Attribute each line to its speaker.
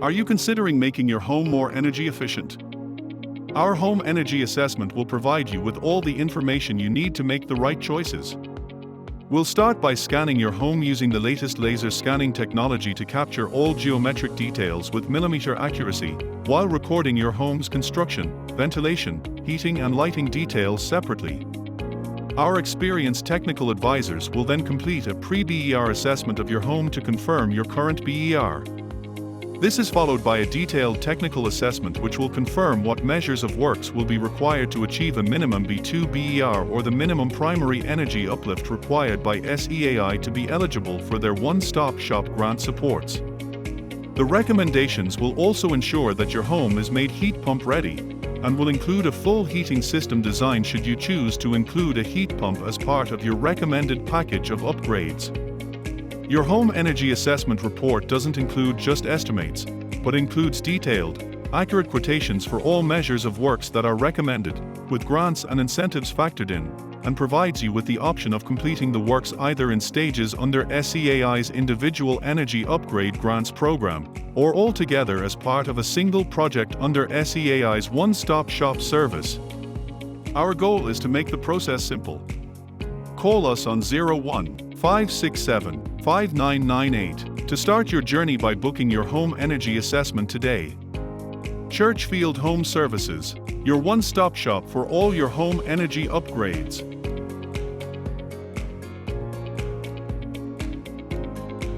Speaker 1: Are you considering making your home more energy efficient? Our home energy assessment will provide you with all the information you need to make the right choices. We'll start by scanning your home using the latest laser scanning technology to capture all geometric details with millimeter accuracy, while recording your home's construction, ventilation, heating and lighting details separately. Our experienced technical advisors will then complete a pre-BER assessment of your home to confirm your current BER. This is followed by a detailed technical assessment which will confirm what measures of works will be required to achieve a minimum B2 BER or the minimum primary energy uplift required by SEAI to be eligible for their one-stop shop grant supports. The recommendations will also ensure that your home is made heat pump ready, and will include a full heating system design should you choose to include a heat pump as part of your recommended package of upgrades. Your home energy assessment report doesn't include just estimates, but includes detailed, accurate quotations for all measures of works that are recommended, with grants and incentives factored in, and provides you with the option of completing the works either in stages under SEAI's Individual Energy Upgrade Grants Program, or altogether as part of a single project under SEAI's One-Stop Shop service. Our goal is to make the process simple. Call us on 01-567-5998 to start your journey by booking your home energy assessment today. Churchfield Home Services, your one-stop shop for all your home energy upgrades.